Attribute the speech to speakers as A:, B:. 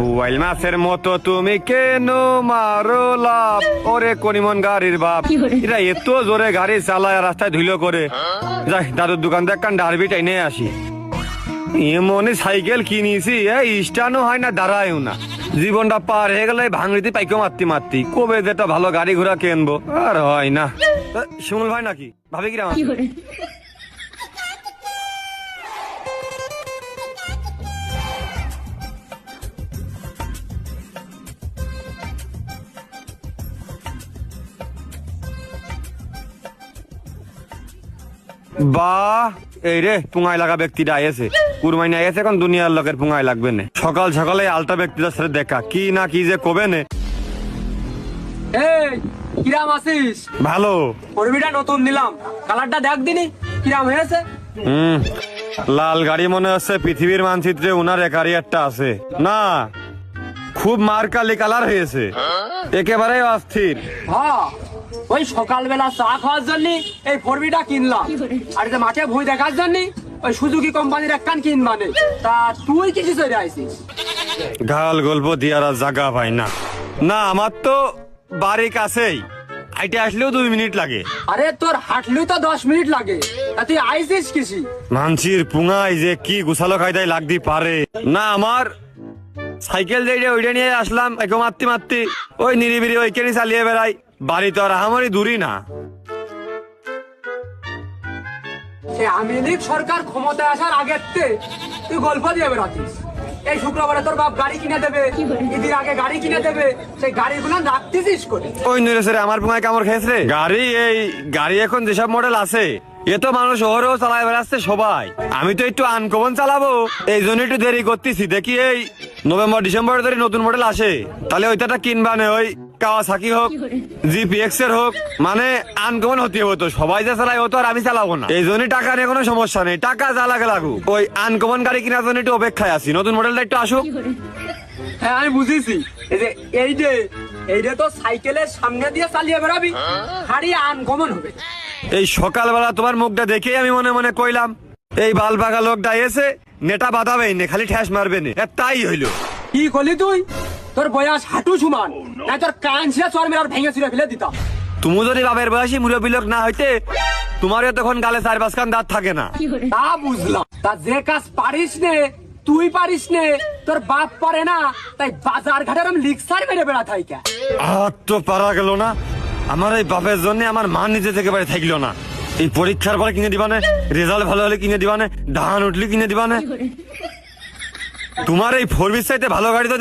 A: বুয়াইল মাছের মতো তুমি কেন মারো লাভ, ওরে কনিমন গাড়ির বাপ। এরা এত জোরে গাড়ি চালায় রাস্তায় ধুলো করে। যাই দাদুর দোকান থেকে একটা ডারবি টাইনে আসি। এমনি সাইকেল কিনিছি, স্টানও হয় না, দাঁড়ায়ও না। জীবনটা পার হয়ে গেলে ভাঙড়িতে পাইকো মারতি মারতি। কবে যেটা ভালো গাড়ি ঘোড়া কিনবো, আর হয় না। শিমুল ভাই নাকি ভাবে কিরাম আছে? বাহ, এই রে পুঙ্গাই লাগা ব্যক্তিটা আইছে। কুরবানি আইছে, এখন দুনিয়ার লোকের পুঙ্গাই লাগবে না। সকাল সকালে আলটা ব্যক্তিটার সাথে দেখা, কি না কি যে কবে নে।
B: এই কিরাম আছিস?
A: ভালো।
B: ফোরবিটা নতুন নিলাম, কালারটা দেখ দিনি কিরাম হয়েছে।
A: লাল গাড়ি মনে হচ্ছে পৃথিবীর মানচিত্রে উনার একারি একটা আছে না। খুব মারকালি কালার হয়েছে, একেবারে অস্থির।
B: হ্যাঁ, ওই সকালবেলা চা খাওয়ার জন্য এই ফোরবিটা কিনলাম, আর যে মাঠে ভুঁই দেখার জন্য ওই সুজুকি কোম্পানির একখান কিনবানে। তা তুই কিছু চলে আইছিস?
A: গাল গল্প দিয়ার আর জাগা ভাই না। না, আমার তো বাড়ি কাছেই, আইটে আসলেও 2 মিনিট লাগে।
B: আরে তোর হাঁটলেও তো 10 মিনিট লাগে, তা তুই আইছিস কিসি?
A: মানসির পুঙাই যে কি গুছালো খাইদাই লাগদি পারে না। আমার সাইকেল দিয়ে ওইটা নিয়ে আসলাম, একে মারতি মারতি ওই নিরিবিরি ওইখানে চালিয়ে বেড়াই। বাড়ি তো আর আমারই দূরই না।
B: এই আওয়ামী লীগ সরকার ক্ষমতায় আসার আগের তুই গল্প দিয়ে বেড়াচ্ছিস। এই শুক্রবারে তোর বাপ গাড়ি কিনে দেবে, ঈদের আগে গাড়ি কিনে দেবে, সেই গাড়িগুলো রাখতেছিস করে।
A: ওই নুরেছে আমার পুঙায় কামড় খেয়েছে। গাড়ি এখন যেসব মডেল আছে, এ তো মানুষ ওরেও চালায় বেড়াচ্ছে সবাই। আমি তো একটু আনকমন চালাবো, এই জন্য একটু দেরি করতেছি। দেখি এই নভেম্বর ডিসেম্বর ধরে নতুন মডেল আসে, তাহলে ওইটা কিনবানে। ওই কাওয়াসাকি হোক, জিপিএক্স এর হোক, মানে আনকমন হতে হবে। তো সবাই যে চালায় ও তো আর আমি চালাবো না। এই জন্যই টাকা নিয়ে কোনো সমস্যা নেই, টাকা যা লাগে লাগুক। ওই আনকমন গাড়ি কেনার জন্য একটু অপেক্ষায় আছি, নতুন মডেলটা একটু আসুক।
B: হ্যাঁ আমি বুঝেছি। এই যে তো সাইকেলের সামনে দিয়ে চালিয়ে বেড়াবি, গাড়ি আনকমন হবে।
A: এই সকালবেলা তোমার মুখটা দেখেই আমি মনে মনে কইলাম, এই বাল পাকা লোকটা এসে নেটা বাঁধাবেই না, খালি ঠ্যাস মারবে না। তাই হইলো।
B: কি করলি তুই? তোর বয়স হাঁটু সমান, না তোর কান ছিঁড়ে চর মেরে ভেঙে চুরে ফেলে দিতাম।
A: তুমি যদি বাপের বয়সী মুরব্বী লোক না হইতে, তোমারও তখন গালে 4-5 খান দাঁত থাকে না।
B: তা বুঝলাম। তা যে কাজ পারিস নে, তুই পারিস নে, তোর বাপ পারে না, তাই বাজার ঘাটের আমি লিক্সার মেরে বেড়া থাইকা।
A: আর তো পারা গেল না। আমার এই বাপের জন্য আমার মা নিজে থেকে বাড়ি থাকলো না। এই পরীক্ষার পরে কিনে দিবানে, রেজাল্ট ভালো হলে কিনে দিবানে, ধান উঠলে কিনে দিবানে। তোমার এই 4 চাইতে ভালো গাড়ি তো